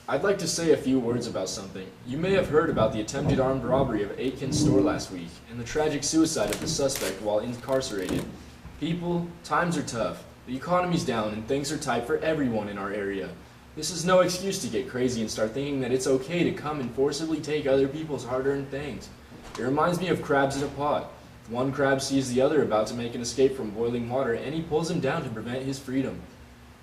I'd like to say a few words about something. You may have heard about the attempted armed robbery of Aitken's store last week, and the tragic suicide of the suspect while incarcerated. People, times are tough. The economy's down and things are tight for everyone in our area. This is no excuse to get crazy and start thinking that it's okay to come and forcibly take other people's hard-earned things. It reminds me of crabs in a pot. One crab sees the other about to make an escape from boiling water, and he pulls him down to prevent his freedom.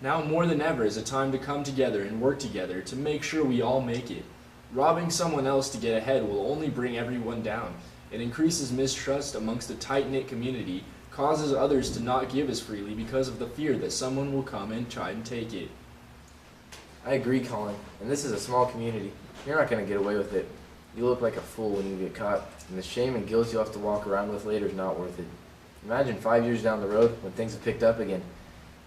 Now more than ever is a time to come together and work together to make sure we all make it. Robbing someone else to get ahead will only bring everyone down. It increases mistrust amongst a tight-knit community, causes others to not give as freely because of the fear that someone will come and try and take it. I agree, Colin, and this is a small community. You're not going to get away with it. You look like a fool when you get caught, and the shame and guilt you'll have to walk around with later is not worth it. Imagine 5 years down the road when things have picked up again.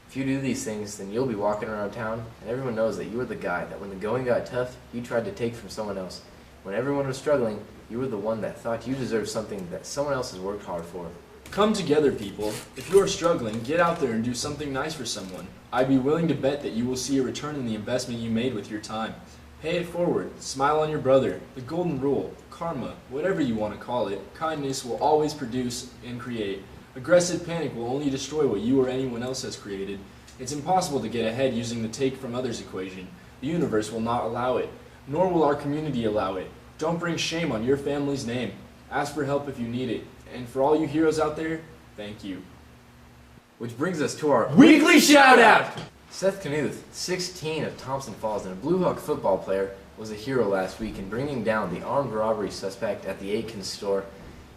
If you do these things, then you'll be walking around town, and everyone knows that you were the guy that when the going got tough, you tried to take from someone else. When everyone was struggling, you were the one that thought you deserved something that someone else has worked hard for. Come together, people. If you are struggling, get out there and do something nice for someone. I'd be willing to bet that you will see a return in the investment you made with your time. Pay it forward. Smile on your brother. The golden rule, karma, whatever you want to call it, kindness will always produce and create. Aggressive panic will only destroy what you or anyone else has created. It's impossible to get ahead using the take from others equation. The universe will not allow it, nor will our community allow it. Don't bring shame on your family's name. Ask for help if you need it. And for all you heroes out there, thank you. Which brings us to our weekly shout-out! Seth Knuth, 16 of Thompson Falls and a Blue Hawk football player, was a hero last week in bringing down the armed robbery suspect at the Aitken's store.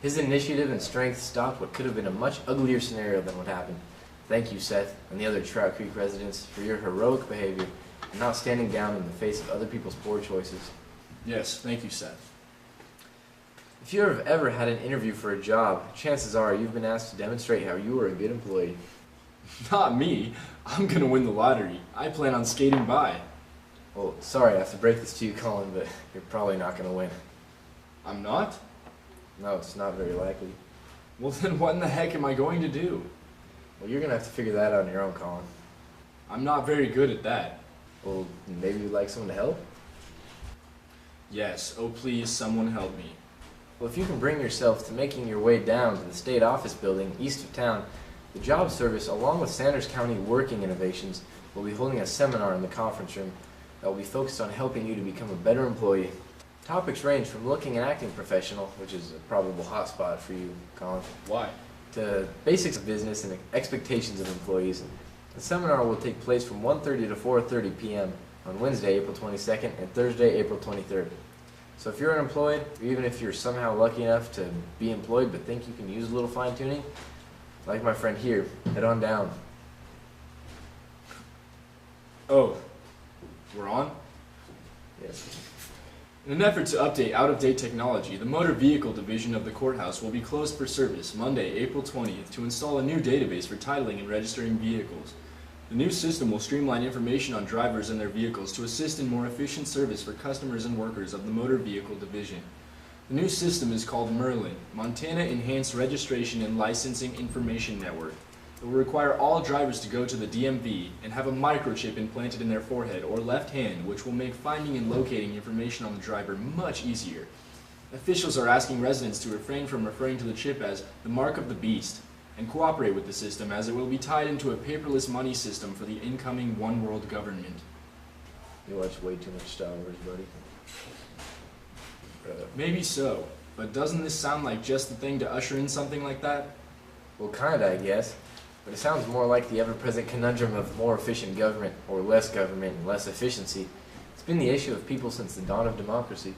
His initiative and strength stopped what could have been a much uglier scenario than what happened. Thank you, Seth, and the other Trout Creek residents for your heroic behavior and not standing down in the face of other people's poor choices. Yes, thank you, Seth. If you have ever had an interview for a job, chances are you've been asked to demonstrate how you were a good employee. Not me. I'm gonna win the lottery. I plan on skating by. Well, sorry I have to break this to you, Colin, but you're probably not going to win. I'm not? No, it's not very likely. Well then what in the heck am I going to do? Well, you're going to have to figure that out on your own, Colin. I'm not very good at that. Well, maybe you'd like someone to help? Yes, oh please, someone help me. Well, if you can bring yourself to making your way down to the state office building east of town, the Job Service, along with Sanders County Working Innovations, will be holding a seminar in the conference room that will be focused on helping you to become a better employee. Topics range from looking and acting professional, which is a probable hotspot for you, Colin, Why? to basics of business and expectations of employees. The seminar will take place from 1:30 to 4:30 p.m. on Wednesday, April 22nd and Thursday, April 23rd. So if you're unemployed, or even if you're somehow lucky enough to be employed but think you can use a little fine-tuning, like my friend here, head on down. Oh, we're on? Yes. In an effort to update out-of-date technology, the Motor Vehicle Division of the courthouse will be closed for service Monday, April 20th to install a new database for titling and registering vehicles. The new system will streamline information on drivers and their vehicles to assist in more efficient service for customers and workers of the Motor Vehicle Division. The new system is called Merlin, Montana Enhanced Registration and Licensing Information Network. It will require all drivers to go to the DMV and have a microchip implanted in their forehead or left hand, which will make finding and locating information on the driver much easier. Officials are asking residents to refrain from referring to the chip as the mark of the beast and cooperate with the system, as it will be tied into a paperless money system for the incoming One World government. You watch way too much Star Wars, buddy. Maybe so, but doesn't this sound like just the thing to usher in something like that? Well, kinda, I guess. But it sounds more like the ever-present conundrum of more efficient government, or less government and less efficiency. It's been the issue of people since the dawn of democracy.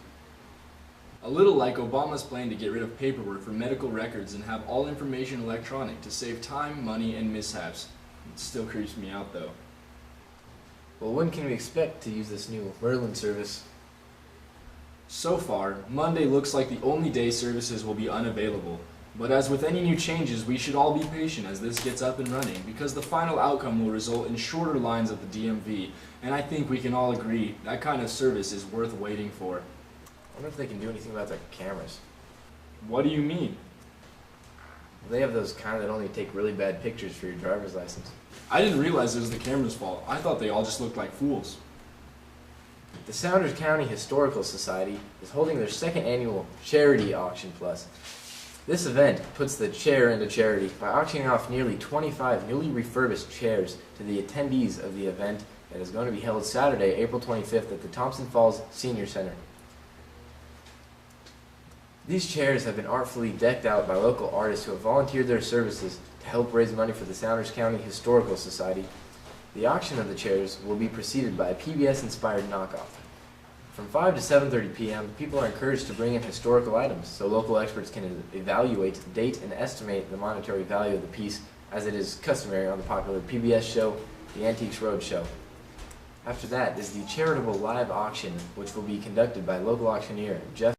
A little like Obama's plan to get rid of paperwork for medical records and have all information electronic to save time, money, and mishaps. It still creeps me out though. Well, when can we expect to use this new Merlin service? So far, Monday looks like the only day services will be unavailable. But as with any new changes, we should all be patient as this gets up and running, because the final outcome will result in shorter lines at the DMV, and I think we can all agree that kind of service is worth waiting for. I wonder if they can do anything about their cameras. What do you mean? They have those kind that only take really bad pictures for your driver's license. I didn't realize it was the camera's fault. I thought they all just looked like fools. The Sounders County Historical Society is holding their second annual Charity Auction Plus. This event puts the chair into charity by auctioning off nearly 25 newly refurbished chairs to the attendees of the event that is going to be held Saturday, April 25th at the Thompson Falls Senior Center. These chairs have been artfully decked out by local artists who have volunteered their services to help raise money for the Sounders County Historical Society. The auction of the chairs will be preceded by a PBS-inspired knockoff. From 5 to 7:30 p.m., people are encouraged to bring in historical items so local experts can evaluate, date, and estimate the monetary value of the piece, as it is customary on the popular PBS show, The Antiques Roadshow. After that is the charitable live auction, which will be conducted by local auctioneer Jeff,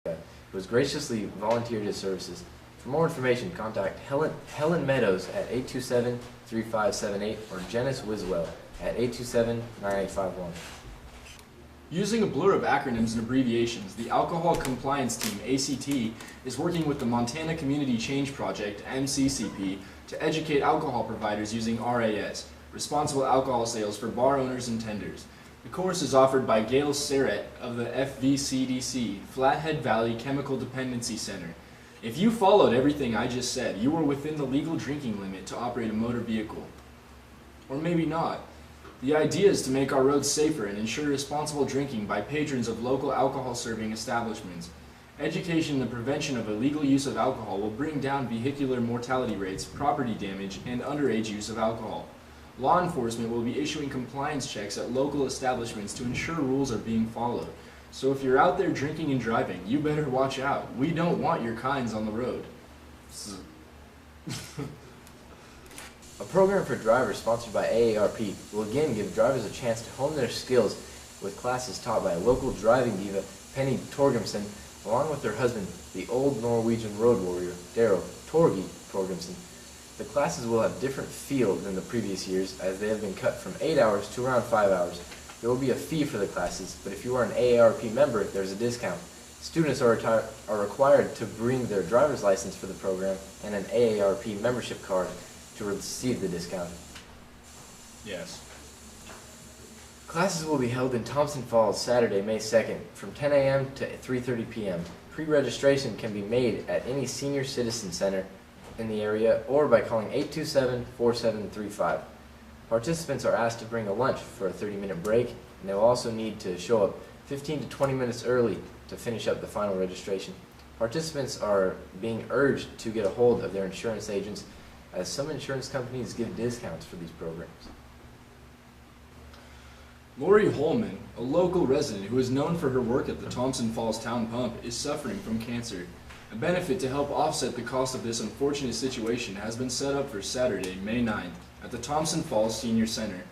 who has graciously volunteered his services. For more information, contact Helen Meadows at 827-3578 or Janice Wiswell at 827-9851. Using a blur of acronyms and abbreviations, the Alcohol Compliance Team, ACT, is working with the Montana Community Change Project, MCCP, to educate alcohol providers using RAS, Responsible Alcohol Sales for bar owners and tenders. The course is offered by Gail Serrett of the FVCDC, Flathead Valley Chemical Dependency Center. If you followed everything I just said, you are within the legal drinking limit to operate a motor vehicle. Or maybe not. The idea is to make our roads safer and ensure responsible drinking by patrons of local alcohol serving establishments. Education and the prevention of illegal use of alcohol will bring down vehicular mortality rates, property damage, and underage use of alcohol. Law enforcement will be issuing compliance checks at local establishments to ensure rules are being followed. So if you're out there drinking and driving, you better watch out. We don't want your kinds on the road. A program for drivers sponsored by AARP will again give drivers a chance to hone their skills with classes taught by a local driving diva, Penny Torgrimsen, along with her husband, the old Norwegian road warrior, Daryl Torgi Torgrimsen. The classes will have different feel than the previous years, as they have been cut from 8 hours to around 5 hours. There will be a fee for the classes, but if you are an AARP member, there's a discount. Students are required to bring their driver's license for the program and an AARP membership card to receive the discount. Yes. Classes will be held in Thompson Falls Saturday, May 2nd from 10 a.m. to 3:30 p.m. Pre-registration can be made at any senior citizen center in the area or by calling 827-4735. Participants are asked to bring a lunch for a 30-minute break, and they will also need to show up 15 to 20 minutes early to finish up the final registration. Participants are being urged to get a hold of their insurance agents, as some insurance companies give discounts for these programs. Lori Holman, a local resident who is known for her work at the Thompson Falls Town Pump, is suffering from cancer. A benefit to help offset the cost of this unfortunate situation has been set up for Saturday, May 9th, at the Thompson Falls Senior Center.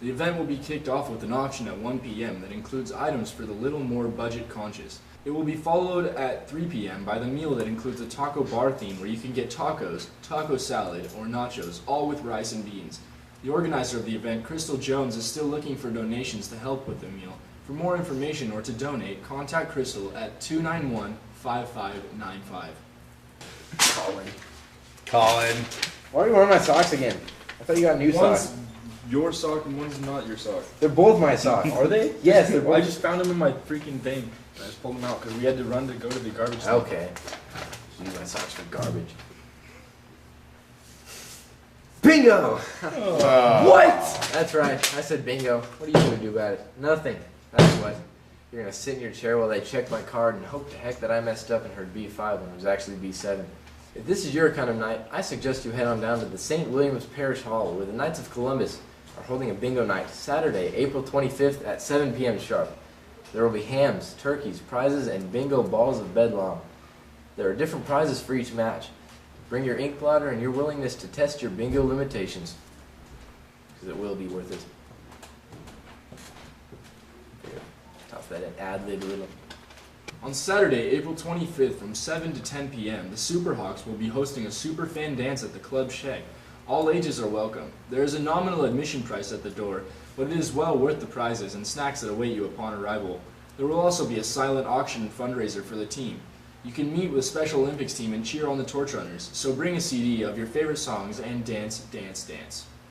The event will be kicked off with an auction at 1 p.m. that includes items for the little more budget conscious. It will be followed at 3 p.m. by the meal that includes a taco bar theme where you can get tacos, taco salad, or nachos, all with rice and beans. The organizer of the event, Crystal Jones, is still looking for donations to help with the meal. For more information or to donate, contact Crystal at 291-5595. Colin. Why are you wearing my socks again? I thought you got new socks. One's your sock and one's not your sock. They're both my socks. Are they? Yes, they're both. I just found them in my freaking thing. I just pulled them out because we had to run to go to the garbage store. Okay. Use my socks for garbage. Bingo! What? That's right. I said bingo. What are you going to do about it? Nothing. That's what. You're going to sit in your chair while they check my card and hope to heck that I messed up and heard B5 when it was actually B7. If this is your kind of night, I suggest you head on down to the St. Williams Parish Hall, where the Knights of Columbus are holding a bingo night Saturday, April 25th at 7 p.m. sharp. There will be hams, turkeys, prizes, and bingo balls of bedlam. There are different prizes for each match. Bring your ink blotter and your willingness to test your bingo limitations, because it will be worth it. Toss that in, ad-lib a little. On Saturday, April 25th from 7 to 10 p.m., the Superhawks will be hosting a super fan dance at the Club Shed. All ages are welcome. There is a nominal admission price at the door, but it is well worth the prizes and snacks that await you upon arrival. There will also be a silent auction fundraiser for the team. You can meet with Special Olympics team and cheer on the torch runners, so bring a CD of your favorite songs and dance, dance, dance.